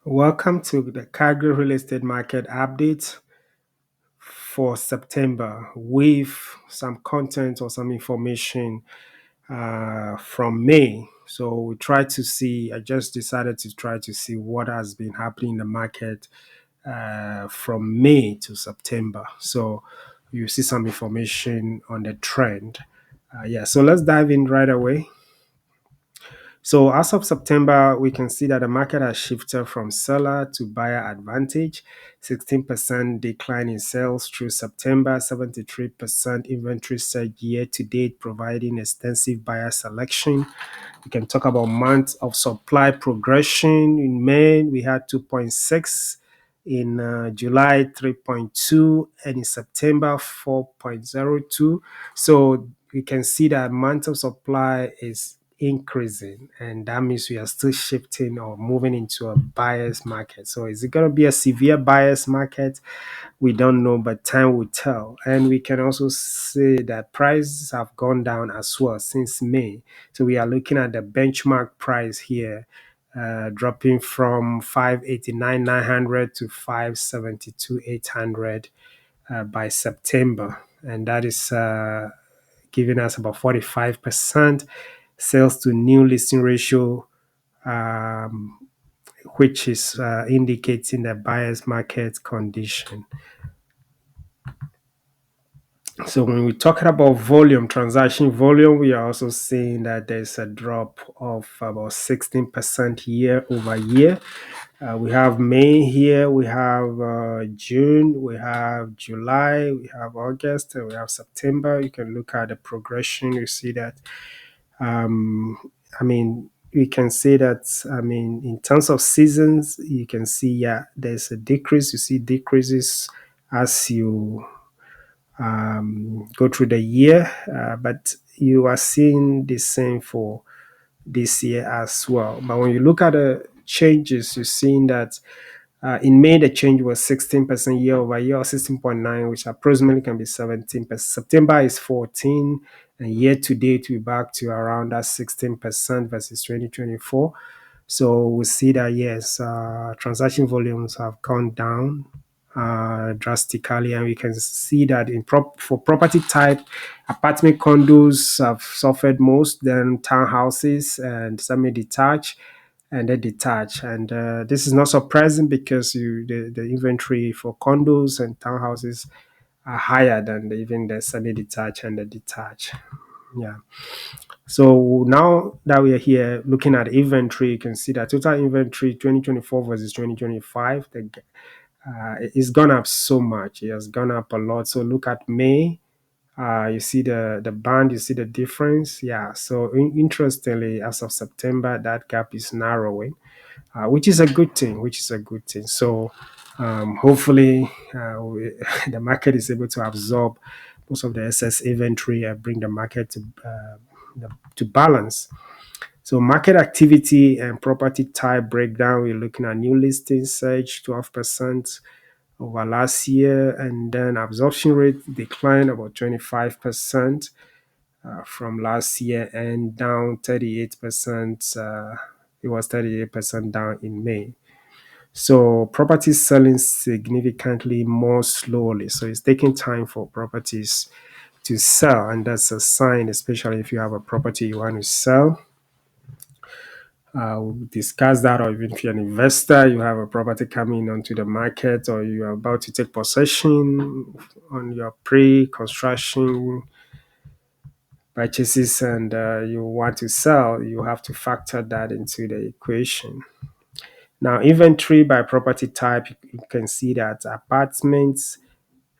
Welcome to the Calgary real estate market update for September with some content or some information from May. So we try to see, I just decided to try to see what has been happening in the market from May to September. So you see some information on the trend. So let's dive in right away. So as of September, we can see that the market has shifted from seller to buyer advantage. 16% decline in sales through September, 73% inventory surge year to date, providing extensive buyer selection. We can talk about months of supply progression. In May, we had 2.6. In July, 3.2. And in September, 4.02. So we can see that amount of supply is increasing, and that means we are still shifting or moving into a buyer's market. So is it going to be a severe buyer's market? We don't know, but time will tell. And we can also see that prices have gone down as well since May. So we are looking at the benchmark price here, dropping from 589,900 to 572,800 by September, and that is giving us about 45% sales to new listing ratio, um, which is indicating the buyer's market condition. So when we're talking about volume, transaction volume, we are also seeing that there's a drop of about 16% year over year. We have May here, we have June, we have July, we have August, and we have September. You can look at the progression. You see that um, we can say that, in terms of seasons, you can see, there's a decrease. You see decreases as you go through the year, but you are seeing the same for this year as well. But when you look at the changes, you're seeing that in May, the change was 16% year over year, or 16.9, which approximately can be 17%. September is 14, and year to date, we're back to around that 16% versus 2024. So we see that, yes, transaction volumes have gone down drastically, and we can see that for property type, apartment condos have suffered most, then townhouses and semi-detached, and then detached. And this is not surprising because the inventory for condos and townhouses are higher than even the semi-detached and the detached. Yeah. So now that we are here looking at inventory, you can see that total inventory 2024 versus 2025, it's gone up so much. It has gone up a lot. So look at May. You see the band, you see the difference. Yeah. So interestingly, as of September, that gap is narrowing, which is a good thing. So hopefully, the market is able to absorb most of the excess inventory and bring the market to balance. So market activity and property type breakdown, we're looking at new listings surge 12% over last year, and then absorption rate declined about 25% from last year, and down 38%. It was 38% down in May. So properties selling significantly more slowly. So it's taking time for properties to sell, and that's a sign, especially if you have a property you want to sell. We'll discuss that, or even if you're an investor, you have a property coming onto the market, or you are about to take possession on your pre-construction purchases, and you want to sell, you have to factor that into the equation. Now, inventory by property type, you can see that apartments,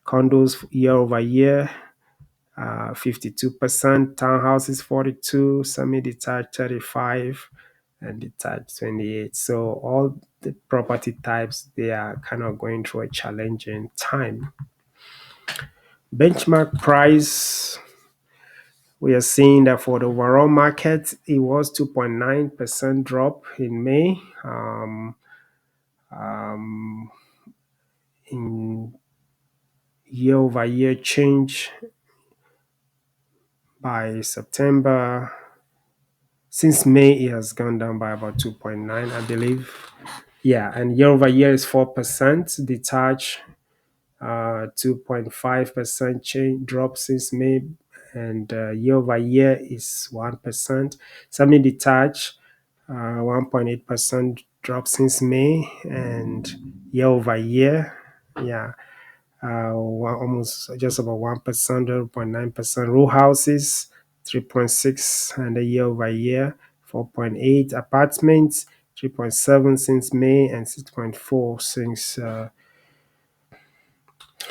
condos year over year, 52%, townhouses 42, semi-detached 35, and detached 28. So all the property types, they are kind of going through a challenging time. Benchmark price, we are seeing that for the overall market, it was 2.9% drop in May. In year over year change by September, since May, it has gone down by about 2.9, I believe. Yeah, and year over year is 4%. Detached 2.5% change drop since May, and year over year is 1%. Semi-detached 1.8% drop since May, and year over year, yeah, almost just about 1%, 0.9%. Row houses 3.6, and a year over year 4.8. Apartments 3.7 since May, and 6.4 since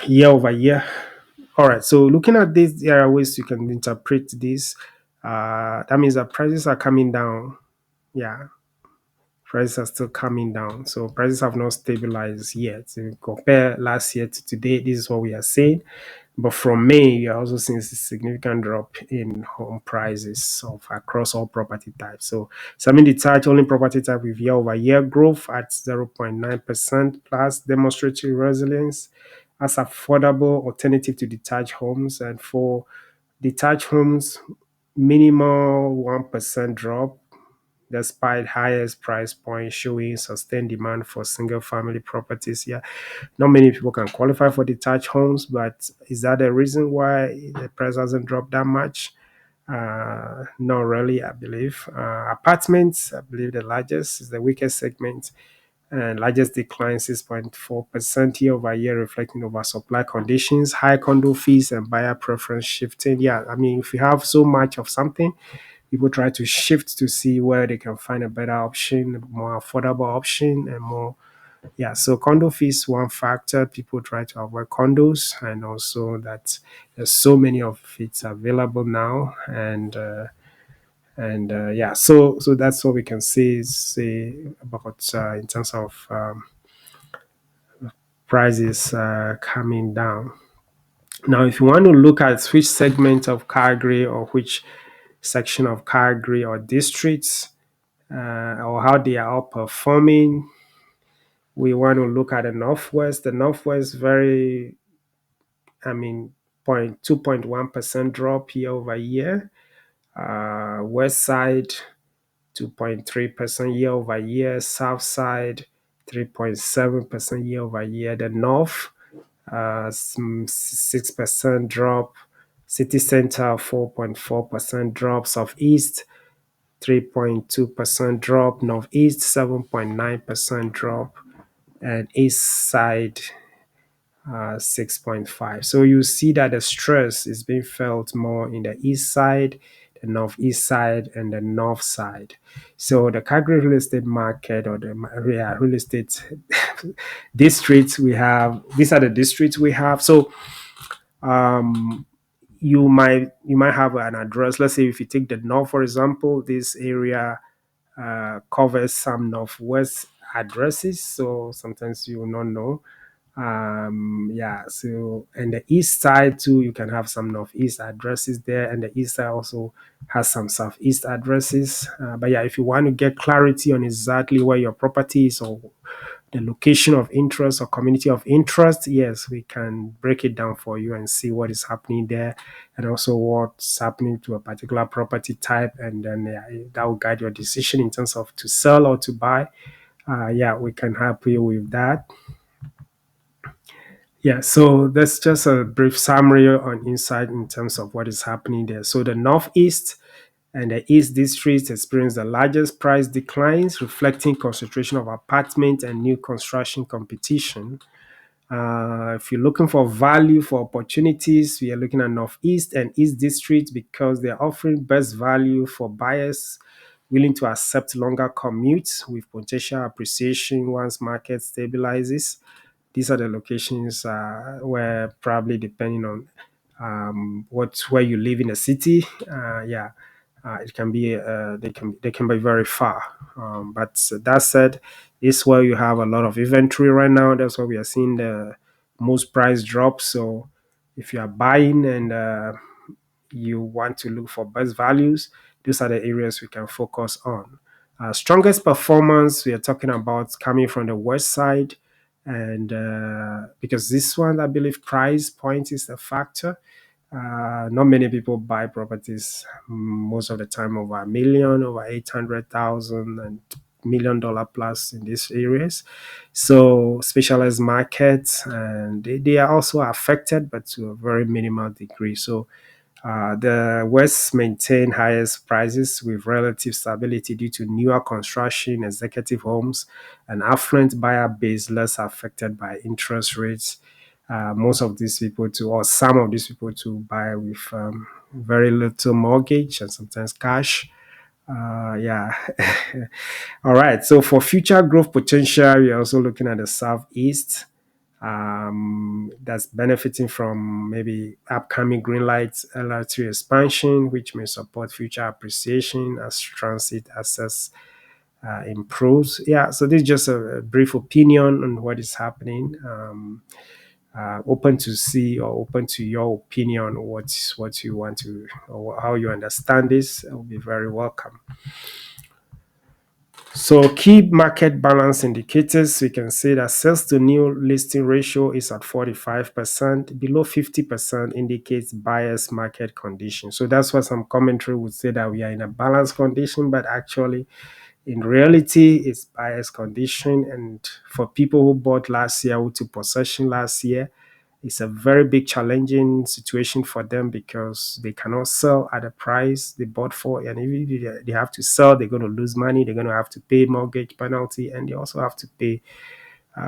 year over year. All right. So looking at this, there are ways you can interpret this. That means that prices are coming down. Yeah, prices are still coming down. So prices have not stabilized yet. So if you compare last year to today, this is what we are seeing. But from May, you're also seeing a significant drop in home prices of across all property types. So semi-detached only property type with year-over-year growth at 0.9% plus demonstrating resilience as affordable alternative to detached homes. And for detached homes, minimal 1% drop despite highest price point showing sustained demand for single family properties. Yeah, not many people can qualify for detached homes, but is that the reason why the price hasn't dropped that much? Not really, I believe. Apartments, I believe the largest is the weakest segment, and largest decline 6.4% year over year, reflecting oversupply conditions, high condo fees, and buyer preference shifting. Yeah, I mean, if you have so much of something, people try to shift to see where they can find a better option, more affordable option, and more. Yeah, so condo fees one factor. People try to avoid condos, and also that there's so many of it available now, and yeah, so that's what we can say about in terms of prices coming down. Now, if you want to look at which segment of Calgary or which section of Calgary or districts or how they are all performing, we want to look at the Northwest. The Northwest very, I mean, 2.1% drop year over year. West Side 2.3% year over year. South Side 3.7% year over year. The North some 6% drop. City Center 4.4% drop. Southeast 3.2% drop. Northeast 7.9% drop, and East Side 6.5. So you see that the stress is being felt more in the east side, the northeast side, and the north side. So the Calgary real estate market, or the real estate districts we have, these are the districts we have. So um, you might have an address. Let's say if you take the north, for example, this area covers some northwest addresses. So sometimes you will not know. Yeah, so and the east side too, you can have some northeast addresses there, and the east side also has some southeast addresses. But yeah, if you want to get clarity on exactly where your property is, or the location of interest or community of interest, yes, we can break it down for you and see what is happening there, and also what's happening to a particular property type, and then that will guide your decision in terms of to sell or to buy. Yeah, we can help you with that. Yeah, so that's just a brief summary on insight in terms of what is happening there. So the Northeast and the East districts experience the largest price declines, reflecting concentration of apartment and new construction competition. If you're looking for value for opportunities, we are looking at Northeast and East districts because they're offering best value for buyers willing to accept longer commutes with potential appreciation once market stabilizes. These are the locations where, probably depending on where you live in the city, yeah, it can be they can be very far. But that said, it's where you have a lot of inventory right now. That's why we are seeing the most price drops. So if you are buying and you want to look for best values, these are the areas we can focus on. Strongest performance we are talking about coming from the west side, and because this one, I believe, price point is a factor. Not many people buy properties most of the time over a million, over 800,000, and $1 million plus in these areas. So specialized markets, and they are also affected, but to a very minimal degree. So the West maintain highest prices with relative stability due to newer construction, executive homes, and affluent buyer base less affected by interest rates. Most of these people to, or some of these people to buy with very little mortgage and sometimes cash. Yeah. All right. So for future growth potential, we're also looking at the Southeast, that's benefiting from maybe upcoming green lights LR2 expansion, which may support future appreciation as transit access improves. Yeah, so this is just a brief opinion on what is happening. Open to see or open to your opinion, what you want to, or how you understand this. It will be very welcome. So key market balance indicators, we can say that sales to new listing ratio is at 45%. Below 50% indicates buyer's market condition. So that's what some commentary would say, that we are in a balanced condition, but actually in reality it's buyer's condition. And for people who bought last year, who took possession last year, it's a very big challenging situation for them because they cannot sell at the price they bought for. And if they have to sell, they're going to lose money. They're going to have to pay mortgage penalty, and they also have to pay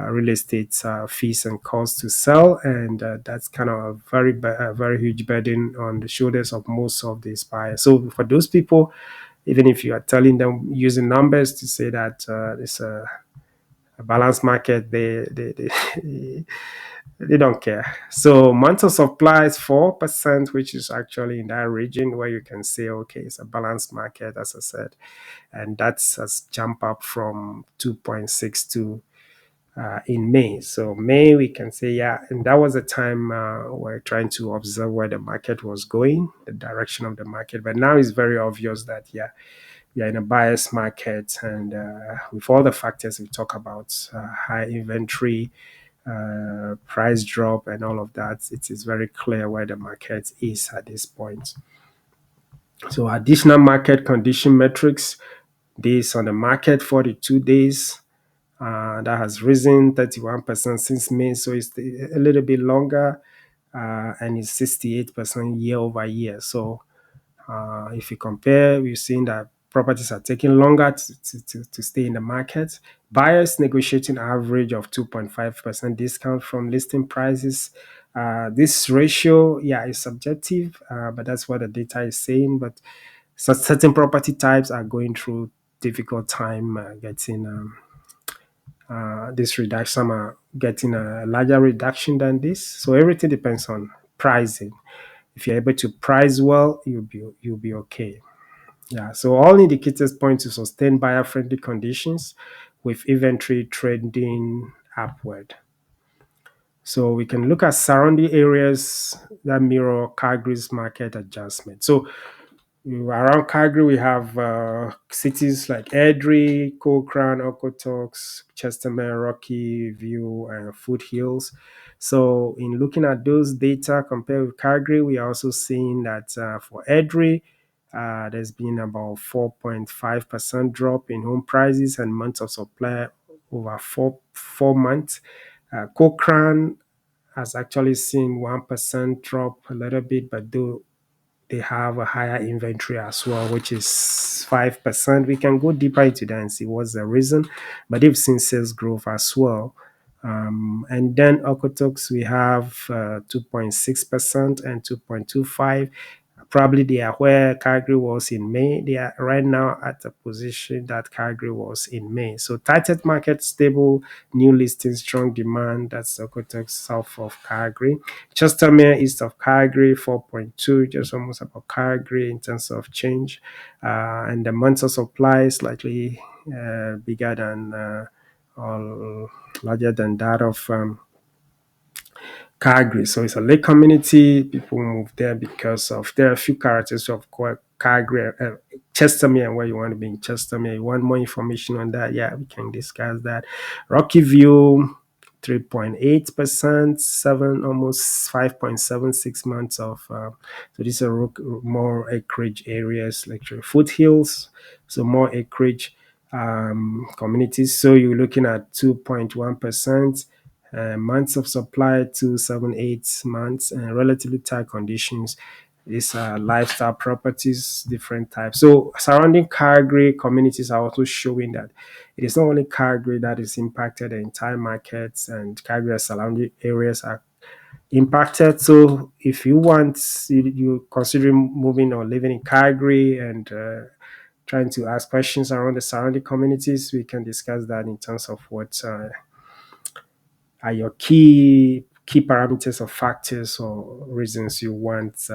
real estate fees and costs to sell. And that's kind of a very huge burden on the shoulders of most of these buyers. So for those people, even if you are telling them using numbers to say that it's a balanced market, they don't care. So month of supply is 4%, which is actually in that region where you can say, okay, it's a balanced market, as I said. And that's has jumped up from 2.62 in May. So May, we can say, yeah, and that was a time we're trying to observe where the market was going, the direction of the market. But now it's very obvious that, yeah, we are in a buyer's market, and with all the factors we talk about, high inventory, price drop, and all of that, it is very clear where the market is at this point. So additional market condition metrics, days on the market, 42 days. That has risen 31% since May, so it's a little bit longer, and it's 68% year over year. So if you compare, we've seen that properties are taking longer to stay in the market. Buyers negotiating average of 2.5% discount from listing prices. This ratio, yeah, is subjective, but that's what the data is saying. But certain property types are going through difficult time getting this reduction. Some are getting a larger reduction than this. So everything depends on pricing. If you're able to price well, you'll be okay. Yeah. So all indicators point to sustained buyer-friendly conditions with inventory trending upward. So we can look at surrounding areas that mirror Calgary's market adjustment. So around Calgary, we have cities like Airdrie, Cochrane, Okotoks, Chestermere, Rocky View, and Foothills. So in looking at those data compared with Calgary, we are also seeing that for Airdrie, there's been about 4.5% drop in home prices and months of supply over four months. Cochrane has actually seen 1% drop a little bit, but though they have a higher inventory as well, which is 5%. We can go deeper into that and see what's the reason, but they've seen sales growth as well. And then Okotoks, we have 2.6% and 2.25. Probably they are where Calgary was in May. They are right now at the position that Calgary was in May. So tightened market, stable, new listings, strong demand. That's Okotoks south of Calgary. Chestermere east of Calgary, 4.2, just almost about Calgary in terms of change. And the months of supply is slightly bigger than or larger than that of Calgary. So it's a lake community. People move there because of there are a few characters of Calgary, Chestermere, and where you want to be in Chestermere. You want more information on that? Yeah, we can discuss that. Rocky View, 3.8%, almost 5.76 months of. So these are more acreage areas, like Foothills, so more acreage. communities. So you're looking at 2.1%. Months of supply 278 months, and relatively tight conditions. These are lifestyle properties, different types. So surrounding Calgary communities are also showing that it is not only Calgary that is impacted, the entire markets and Calgary and surrounding areas are impacted. So if you want, you considering moving or living in Calgary and trying to ask questions around the surrounding communities, we can discuss that in terms of what are your key parameters or factors or reasons you want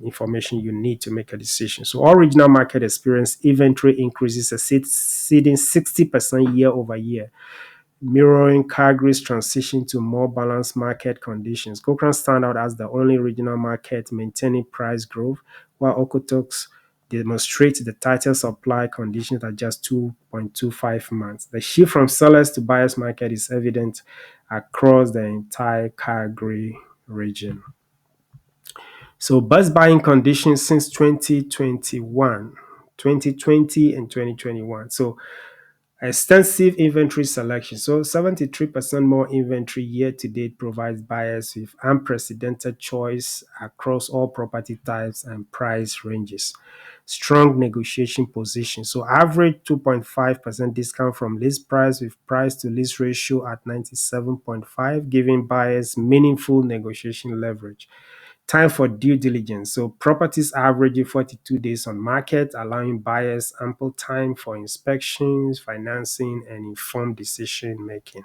information you need to make a decision. So all regional market experience inventory increases exceeding 60% year over year, mirroring Calgary's transition to more balanced market conditions. Cochrane stand out as the only regional market maintaining price growth, while Okotoks demonstrate the tighter supply conditions at just 2.25 months. The shift from sellers to buyers market is evident across the entire Calgary region. So best buying conditions since 2021, 2020 and 2021. So extensive inventory selection. So 73% more inventory year to date provides buyers with unprecedented choice across all property types and price ranges. Strong negotiation position. So average 2.5% discount from list price with price to list ratio at 97.5, giving buyers meaningful negotiation leverage. Time for due diligence. So properties averaging 42 days on market, allowing buyers ample time for inspections, financing, and informed decision making.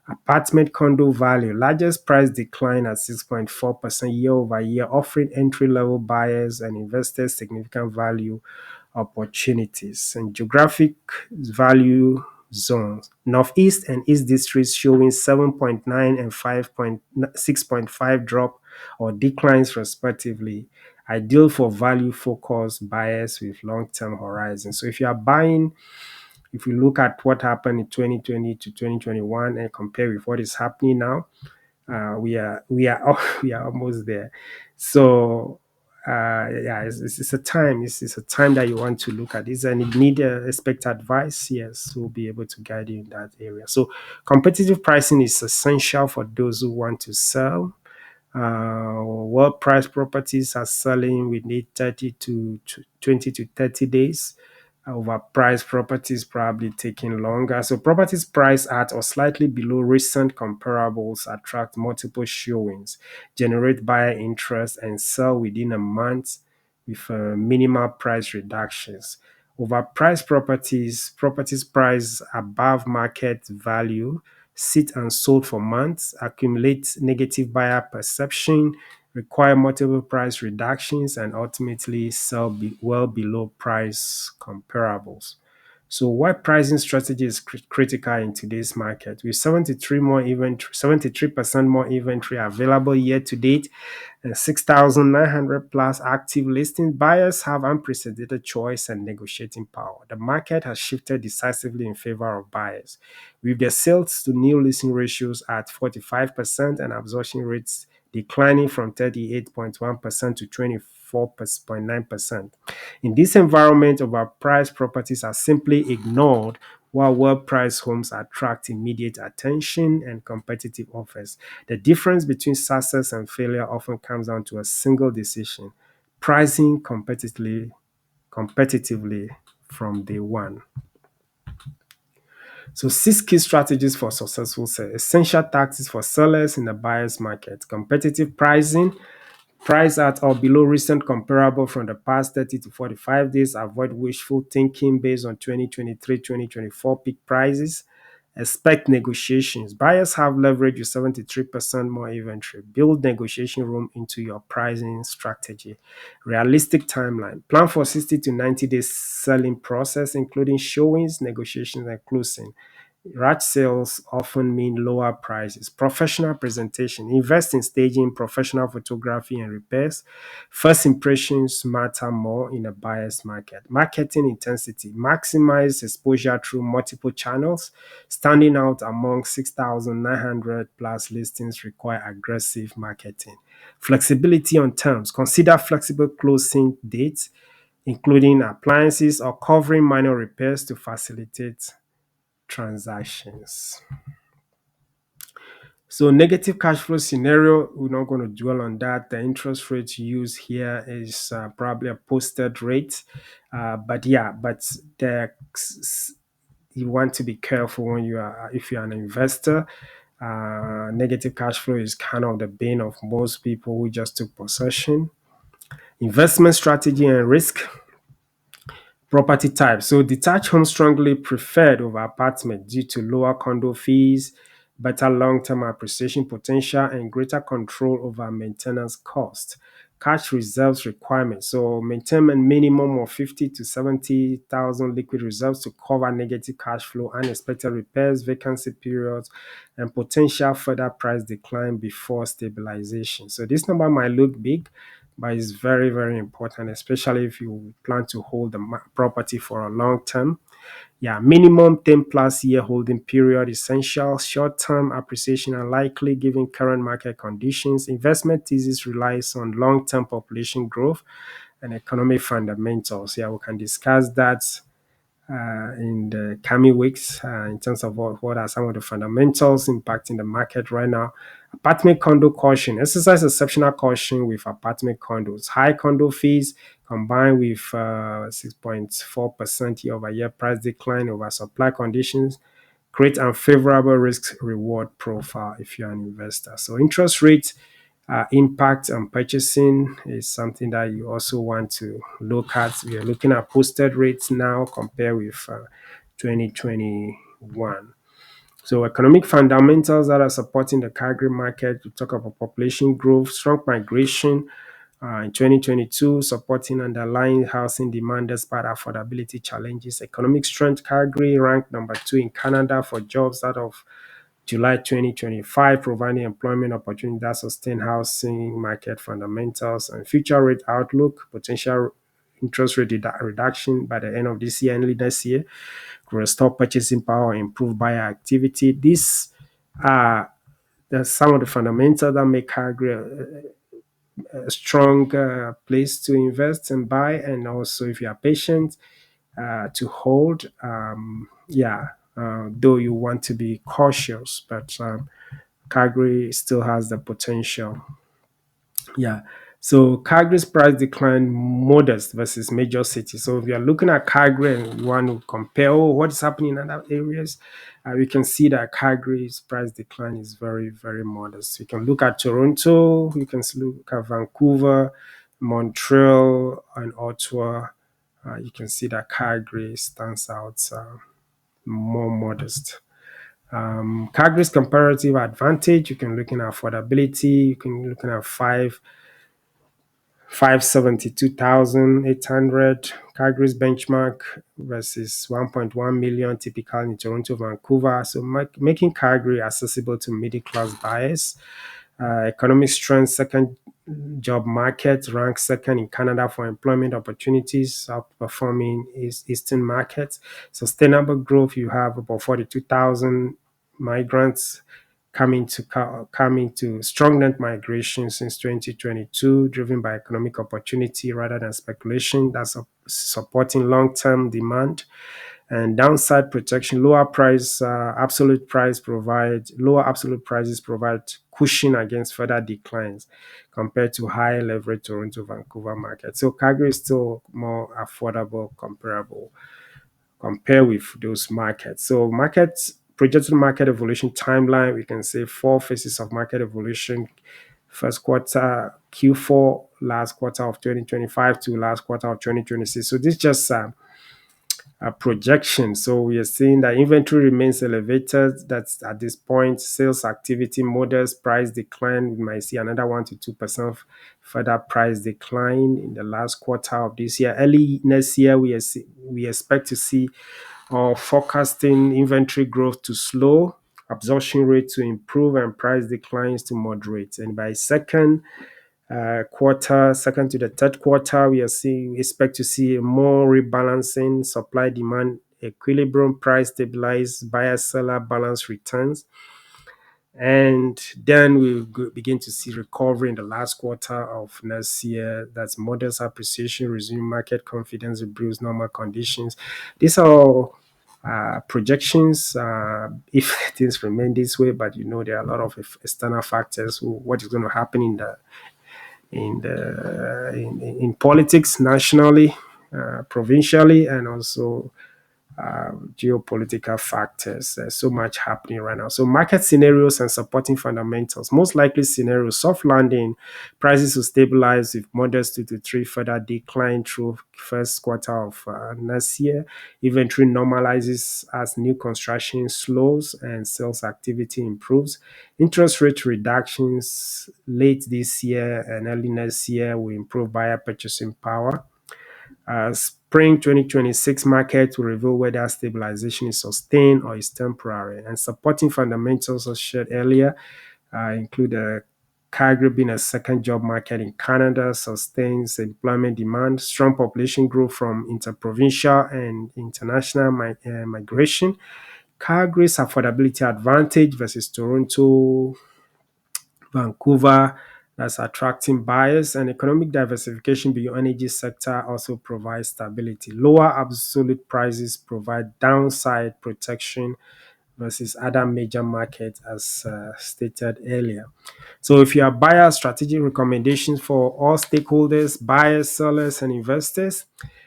Apartment condo value, largest price decline at 6.4% year over year, offering entry level buyers and investors significant value opportunities. And geographic value zones, Northeast and East districts showing 7.9 and 5.6.5 drop or declines respectively, ideal for value focused buyers with long term horizons. So if you are buying, if you look at what happened in 2020 to 2021 and compare with what is happening now, we are we are almost there. So yeah, it's a time. It's a time that you want to look at this, and you need expect advice. Yes, we'll be able to guide you in that area. So competitive pricing is essential for those who want to sell. What price properties are selling, we need 30 to 20 to 30 days. Overpriced properties probably taking longer. So properties priced at or slightly below recent comparables attract multiple showings, generate buyer interest, and sell within a month with minimal price reductions. Overpriced properties priced above market value, sit unsold for months, accumulate negative buyer perception, require multiple price reductions, and ultimately sell well below price comparables. So, why pricing strategy is critical in today's market? With 73% more inventory available year to date, and 6,900 plus active listings, buyers have unprecedented choice and negotiating power. The market has shifted decisively in favor of buyers, with the sales to new listing ratios at 45% and absorption rates declining from 38.1% to 24.9%. In this environment, overpriced properties are simply ignored, while well-priced homes attract immediate attention and competitive offers. The difference between success and failure often comes down to a single decision: pricing competitively from day one. So, six key strategies for successful sales. Essential tactics for sellers in the buyer's market: competitive pricing. Price at or below recent comparable from the past 30 to 45 days. Avoid wishful thinking based on 2023-2024 peak prices. Expect negotiations. Buyers have leverage with 73% more inventory. Build negotiation room into your pricing strategy. Realistic timeline. Plan for 60 to 90 days selling process, including showings, negotiations, and closing. Rush sales often mean lower prices. Professional presentation. Invest in staging, professional photography, and repairs. First impressions matter more in a buyer's market. Marketing intensity. Maximize exposure through multiple channels. Standing out among 6,900 plus listings require aggressive marketing. Flexibility on terms. Consider flexible closing dates, including appliances or covering minor repairs to facilitate transactions. So negative cash flow scenario, we're not going to dwell on that. The interest rate used here is probably a posted rate. But yeah, but the you want to be careful when you are if you're an investor. Negative cash flow is kind of the bane of most people who just took possession. Investment strategy and risk. Property type. So detached home strongly preferred over apartment due to lower condo fees, better long-term appreciation potential, and greater control over maintenance cost. Cash reserves requirements. So maintain a minimum of 50 to 70,000 liquid reserves to cover negative cash flow, unexpected repairs, vacancy periods, and potential further price decline before stabilization. So this number might look big, but it's very, very important, especially if you plan to hold the property for a long term. Yeah, minimum 10 plus year holding period essential. Short term appreciation unlikely given current market conditions. Investment thesis relies on long term population growth and economic fundamentals. Yeah, we can discuss that in the coming weeks in terms of what are some of the fundamentals impacting the market right now. Apartment condo caution. Exercise exceptional caution with apartment condos. High condo fees combined with 6.4% year over year price decline over supply conditions create unfavorable risk reward profile if you're an investor. So interest rate impact on purchasing is something that you also want to look at. We are looking at posted rates now compared with 2021. So economic fundamentals that are supporting the Calgary market. We talk about population growth, strong migration in 2022, supporting underlying housing demand despite affordability challenges. Economic strength. Calgary ranked number 2 in Canada for jobs out of July 2025, providing employment opportunities that sustain housing market fundamentals and future rate outlook. Potential interest rate reduction by the end of this year and early next year to restore purchasing power, improve buyer activity. These are some of the fundamentals that make Calgary a strong place to invest and buy, and also if you are patient to hold. Though you want to be cautious, but Calgary still has the potential. Yeah. So Calgary's price decline modest versus major cities. So if you're looking at Calgary and you want to compare what is happening in other areas, we can see that Calgary's price decline is very, very modest. You can look at Toronto, you can look at Vancouver, Montreal, and Ottawa. You can see that Calgary stands out more modest. Calgary's comparative advantage, you can look at affordability, you can look at 572,800. Calgary's benchmark versus 1.1 million typical in Toronto, Vancouver. So making Calgary accessible to middle class buyers. Economic strength, second job market, ranked second in Canada for employment opportunities, outperforming eastern markets. Sustainable growth, you have about 42,000 migrants coming to strong net migration since 2022, driven by economic opportunity rather than speculation. That's supporting long-term demand. And downside protection, lower absolute prices provide cushion against further declines compared to high leverage Toronto, Vancouver market. So Calgary is still more affordable, comparable compare with those markets. So projected market evolution timeline, we can say 4 phases of market evolution. First quarter, Q4, last quarter of 2025 to last quarter of 2026. So this just a projection. So we are seeing that inventory remains elevated. That's at this point, sales activity modest, price decline. We might see another 1 to 2% further price decline in the last quarter of this year. Early next year, we expect to see forecasting inventory growth to slow, absorption rate to improve, and price declines to moderate. And by second to the third quarter, we expect to see a more rebalancing, supply demand equilibrium, price stabilize, buyer seller balance returns. And then we'll begin to see recovery in the last quarter of next year. That's modest appreciation, resume market confidence, improves normal conditions. These are all projections if things remain this way, but there are a lot of external factors. What is going to happen in politics nationally, provincially, and also geopolitical factors. There's so much happening right now. So, market scenarios and supporting fundamentals. Most likely scenario: soft landing, prices will stabilize with modest 2 to 3 further decline through first quarter of next year. Inventory normalizes as new construction slows and sales activity improves. Interest rate reductions late this year and early next year will improve buyer purchasing power. Spring 2026 market will reveal whether stabilization is sustained or is temporary. And supporting fundamentals, as shared earlier, include Calgary being a second job market in Canada, sustains employment demand, strong population growth from interprovincial and international migration. Calgary's affordability advantage versus Toronto, Vancouver, that's attracting buyers, and economic diversification beyond energy sector also provides stability. Lower absolute prices provide downside protection versus other major markets, as stated earlier. So, if you are buyer, strategic recommendations for all stakeholders, buyers, sellers, and investors.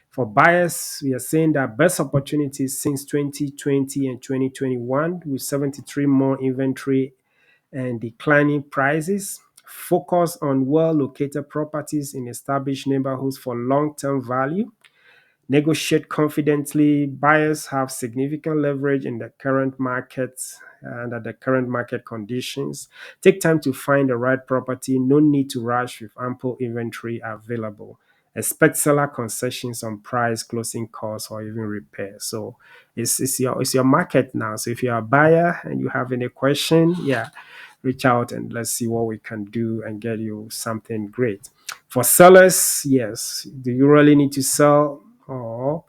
For buyers, we are saying that best opportunities since 2020 and 2021, with 73 more inventory and declining prices. Focus on well located properties in established neighborhoods for long term value. Negotiate confidently. Buyers have significant leverage in the current market and at the current market conditions. Take time to find the right property. No need to rush with ample inventory available. Expect seller concessions on price, closing costs, or even repair. So it's your market now. So if you're a buyer and you have any question, yeah, reach out and let's see what we can do and get you something great. For sellers, yes, do you really need to sell, or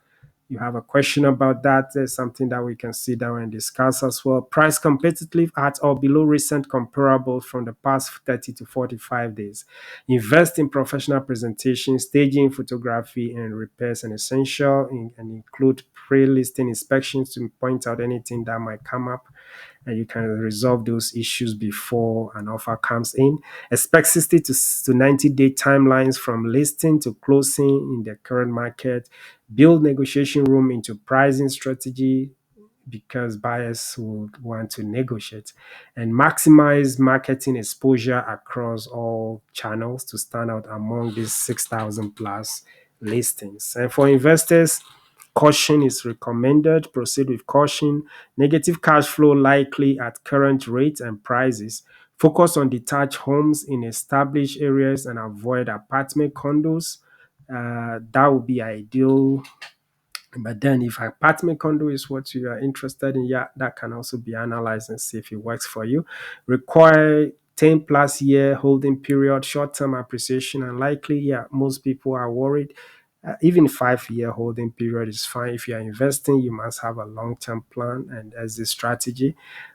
you have a question about that? There's something that we can sit down and discuss as well. Price competitive at or below recent comparables from the past 30 to 45 days. Invest in professional presentation, staging, photography, and repairs and essential, and include pre-listing inspections to point out anything that might come up, and you can resolve those issues before an offer comes in. Expect 60 to 90-day timelines from listing to closing in the current market. Build negotiation room into pricing strategy because buyers would want to negotiate, and maximize marketing exposure across all channels to stand out among these 6,000 plus listings. And for investors, caution is recommended. Proceed with caution. Negative cash flow likely at current rates and prices. Focus on detached homes in established areas and avoid apartment condos. That would be ideal. But then, if apartment condo is what you are interested in, yeah, that can also be analyzed and see if it works for you. Require 10 plus year holding period, short term appreciation, and likely, yeah, most people are worried. Even 5 year holding period is fine. If you are investing, you must have a long term plan and as a strategy.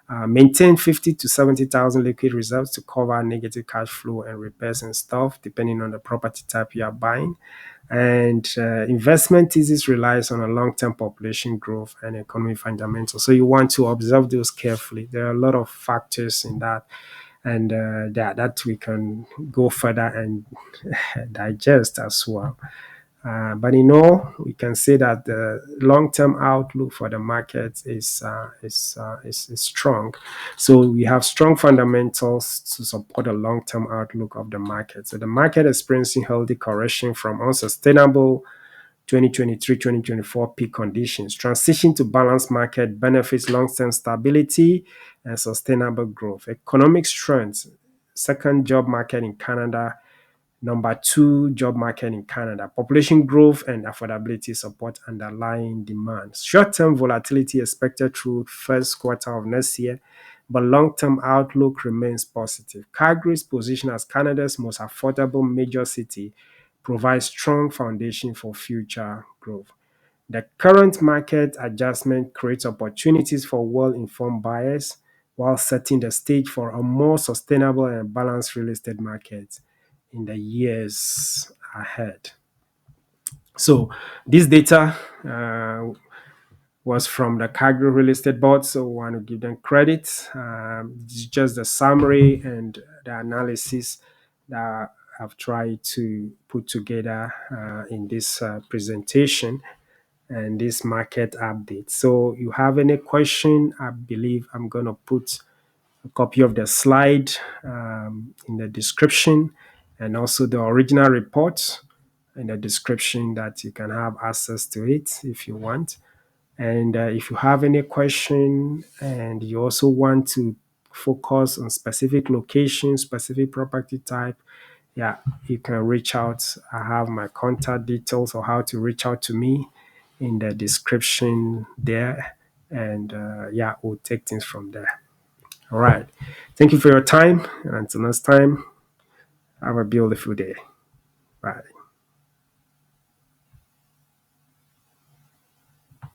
Maintain 50 to 70,000 liquid reserves to cover negative cash flow and repairs and stuff, depending on the property type you are buying. And investment thesis relies on a long-term population growth and economic fundamentals. So you want to observe those carefully. There are a lot of factors in that, and that we can go further and digest as well. But in all, we can say that the long-term outlook for the market is strong. So we have strong fundamentals to support the long-term outlook of the market. So the market experiencing healthy correction from unsustainable 2023-2024 peak conditions. Transition to balanced market benefits long-term stability and sustainable growth. Economic strength, second job market in Canada. Number two, job market in Canada. Population growth and affordability support underlying demand. Short-term volatility expected through first quarter of next year, but long-term outlook remains positive. Calgary's position as Canada's most affordable major city provides strong foundation for future growth. The current market adjustment creates opportunities for well-informed buyers. while setting the stage for a more sustainable and balanced real estate market in the years ahead. So this data was from the Calgary Real Estate Board, so we want to give them credit. It's just the summary and the analysis that I've tried to put together in this presentation and this market update. So you have any question, I believe I'm going to put a copy of the slide in the description, and also the original report in the description, that you can have access to it if you want. And if you have any question and you also want to focus on specific location, specific property type, yeah, you can reach out. I have my contact details or how to reach out to me in the description there. And yeah, we'll take things from there. All right. Thank you for your time. And until next time, have a beautiful day. Bye.